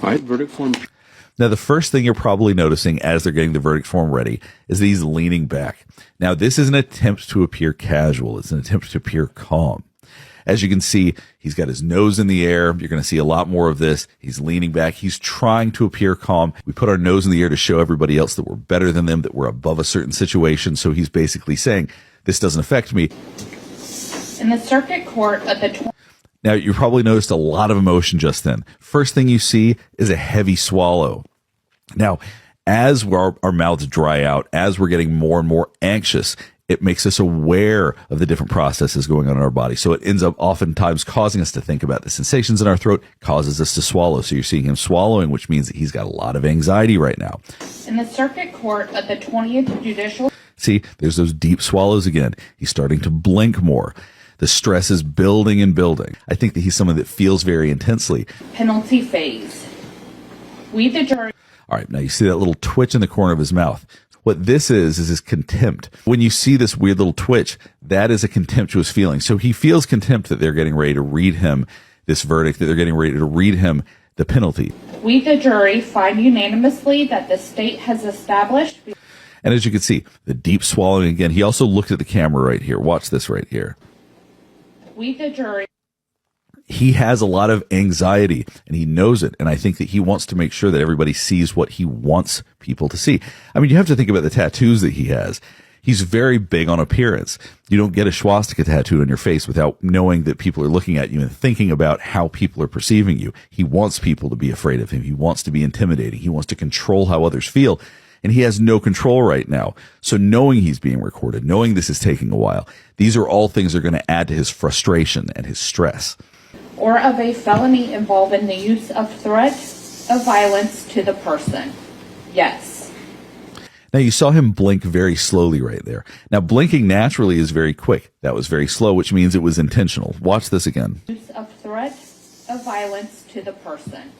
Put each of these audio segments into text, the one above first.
All right, verdict form. Now, the first thing you're probably noticing as they're getting the verdict form ready is that he's leaning back. Now, this is an attempt to appear casual. It's an attempt to appear calm. As you can see, he's got his nose in the air. You're going to see a lot more of this. He's leaning back. He's trying to appear calm. We put our nose in the air to show everybody else that we're better than them, that we're above a certain situation. So he's basically saying, this doesn't affect me. In the circuit court of the... Now, you probably noticed a lot of emotion just then. First thing you see is a heavy swallow. Now, as our mouths dry out, as we're getting more and more anxious, it makes us aware of the different processes going on in our body. So it ends up oftentimes causing us to think about the sensations in our throat, causes us to swallow. So you're seeing him swallowing, which means that he's got a lot of anxiety right now. In the circuit court of the 20th Judicial... See, there's those deep swallows again. He's starting to blink more. The stress is building and building. I think that he's someone that feels very intensely. Penalty phase. We, the jury... All right, now you see that little twitch in the corner of his mouth. What this is his contempt. When you see this weird little twitch, that is a contemptuous feeling. So he feels contempt that they're getting ready to read him this verdict, that they're getting ready to read him the penalty. We, the jury, find unanimously that the state has established... And as you can see, the deep swallowing again. He also looked at the camera right here. Watch this right here. We, the jury... He has a lot of anxiety, and he knows it. And I think that he wants to make sure that everybody sees what he wants people to see. I mean, you have to think about the tattoos that he has. He's very big on appearance. You don't get a swastika tattooed on your face without knowing that people are looking at you and thinking about how people are perceiving you. He wants people to be afraid of him. He wants to be intimidating. He wants to control how others feel. And he has no control right now. So knowing he's being recorded, knowing this is taking a while, these are all things that are going to add to his frustration and his stress. Or of a felony involving the use of threat of violence to the person. Yes. Now, you saw him blink very slowly right there. Now, blinking naturally is very quick. That was very slow, which means it was intentional. Watch this again. Use of threat of violence to the person.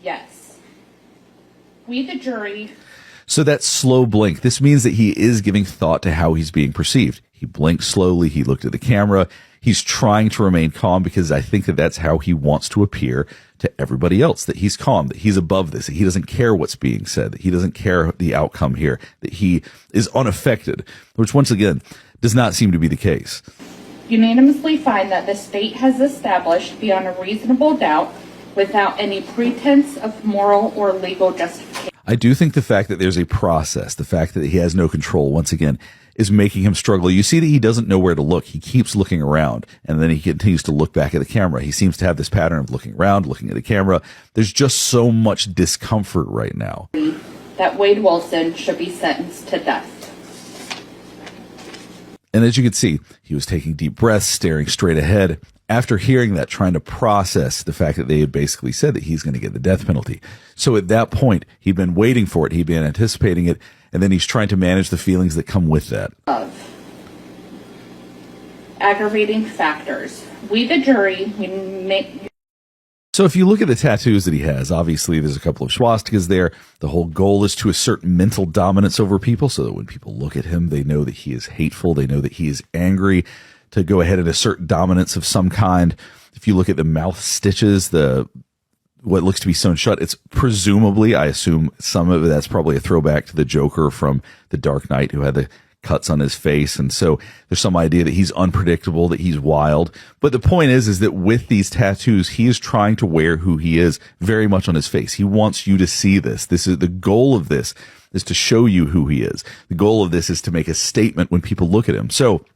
Yes. We, the jury... So that slow blink, this means that he is giving thought to how he's being perceived. He blinked slowly. He looked at the camera. He's trying to remain calm because I think that that's how he wants to appear to everybody else, that he's calm, that he's above this, that he doesn't care what's being said, that he doesn't care the outcome here, that he is unaffected, which once again does not seem to be the case. Unanimously find that the state has established beyond a reasonable doubt without any pretense of moral or legal justification. I do think the fact that there's a process, the fact that he has no control, once again, is making him struggle. You see that he doesn't know where to look. He keeps looking around, and then he continues to look back at the camera. He seems to have this pattern of looking around, looking at the camera. There's just so much discomfort right now. That Wade Wilson should be sentenced to death. And as you can see, he was taking deep breaths, staring straight ahead. After hearing that, trying to process the fact that they had basically said that he's going to get the death penalty. So at that point, he'd been waiting for it. He'd been anticipating it. And then he's trying to manage the feelings that come with that. Of aggravating factors. We, the jury, we make... So if you look at the tattoos that he has, obviously there's a couple of swastikas there. The whole goal is to assert mental dominance over people so that when people look at him, they know that he is hateful. They know that he is angry, to go ahead and assert dominance of some kind. If you look at the mouth stitches, what looks to be sewn shut, it's presumably, I assume some of it, that's probably a throwback to the Joker from The Dark Knight, who had the cuts on his face. And so there's some idea that he's unpredictable, that he's wild. But the point is that with these tattoos, he is trying to wear who he is very much on his face. He wants you to see this. This is the goal of this, is to show you who he is. The goal of this is to make a statement when people look at him. So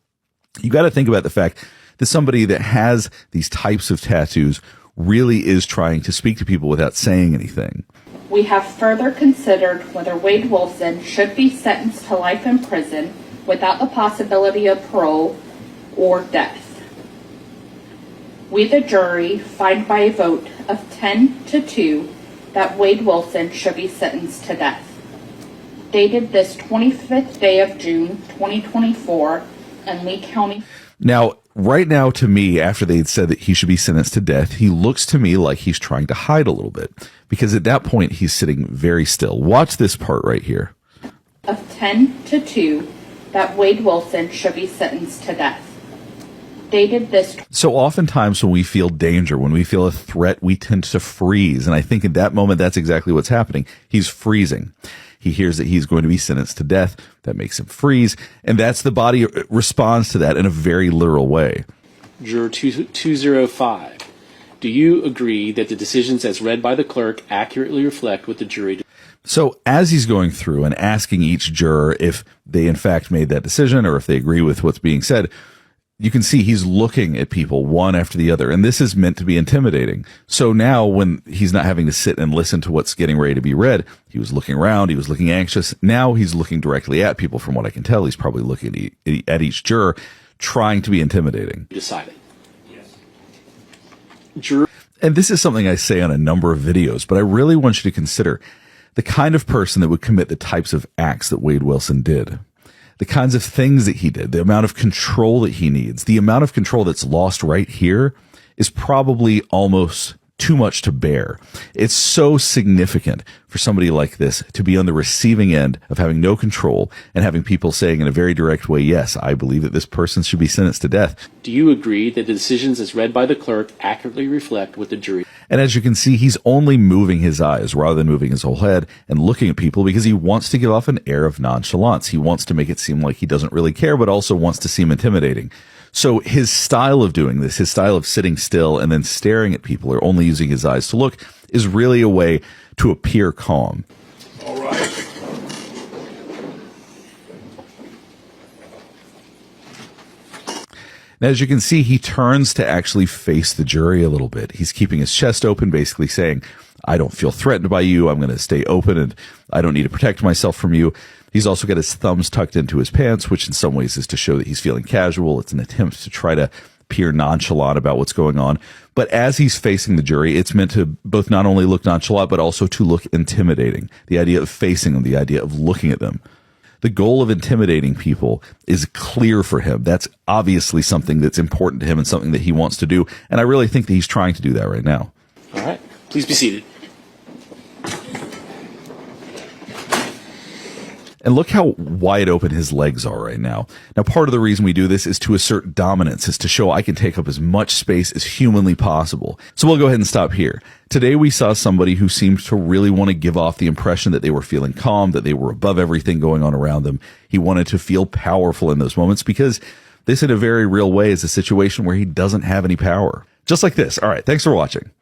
you got to think about the fact that somebody that has these types of tattoos really is trying to speak to people without saying anything. We have further considered whether Wade Wilson should be sentenced to life in prison without the possibility of parole or death. We, the jury, find by a vote of 10-2 that Wade Wilson should be sentenced to death. Dated this 25th day of June, 2024, in Lee County. Now, right now, to me, after they had said that he should be sentenced to death, he looks to me like he's trying to hide a little bit, because at that point, he's sitting very still. Watch this part right here. Of 10-2 that Wade Wilson should be sentenced to death. stated this. So oftentimes when we feel danger, when we feel a threat, we tend to freeze. And I think in that moment, that's exactly what's happening. He's freezing. He hears that he's going to be sentenced to death. That makes him freeze. And that's the body responds to that in a very literal way. Juror 205. Do you agree that the decisions as read by the clerk accurately reflect what the jury... So as he's going through and asking each juror if they in fact made that decision or if they agree with what's being said, you can see he's looking at people one after the other. And this is meant to be intimidating. So now when he's not having to sit and listen to what's getting ready to be read, he was looking around, he was looking anxious. Now he's looking directly at people. From what I can tell, he's probably looking at each juror, trying to be intimidating. Decided. Yes. Juror. And this is something I say on a number of videos, but I really want you to consider the kind of person that would commit the types of acts that Wade Wilson did, the kinds of things that he did, the amount of control that he needs, the amount of control that's lost right here is probably almost too much to bear. It's so significant for somebody like this to be on the receiving end of having no control and having people saying in a very direct way, yes, I believe that this person should be sentenced to death. Do you agree that the decisions as read by the clerk accurately reflect what the jury... And as you can see, he's only moving his eyes rather than moving his whole head and looking at people because he wants to give off an air of nonchalance. He wants to make it seem like he doesn't really care, but also wants to seem intimidating. So his style of doing this, his style of sitting still and then staring at people or only using his eyes to look is really a way to appear calm. All right. Now, as you can see, he turns to actually face the jury a little bit. He's keeping his chest open, basically saying, I don't feel threatened by you. I'm going to stay open and I don't need to protect myself from you. He's also got his thumbs tucked into his pants, which in some ways is to show that he's feeling casual. It's an attempt to try to appear nonchalant about what's going on. But as he's facing the jury, it's meant to both not only look nonchalant, but also to look intimidating. The idea of facing them, the idea of looking at them. The goal of intimidating people is clear for him. That's obviously something that's important to him and something that he wants to do. And I really think that he's trying to do that right now. All right. Please be seated. And look how wide open his legs are right now. Now, part of the reason we do this is to assert dominance, is to show I can take up as much space as humanly possible. So we'll go ahead and stop here. Today, we saw somebody who seemed to really want to give off the impression that they were feeling calm, that they were above everything going on around them. He wanted to feel powerful in those moments because this, in a very real way, is a situation where he doesn't have any power. Just like this. All right. Thanks for watching.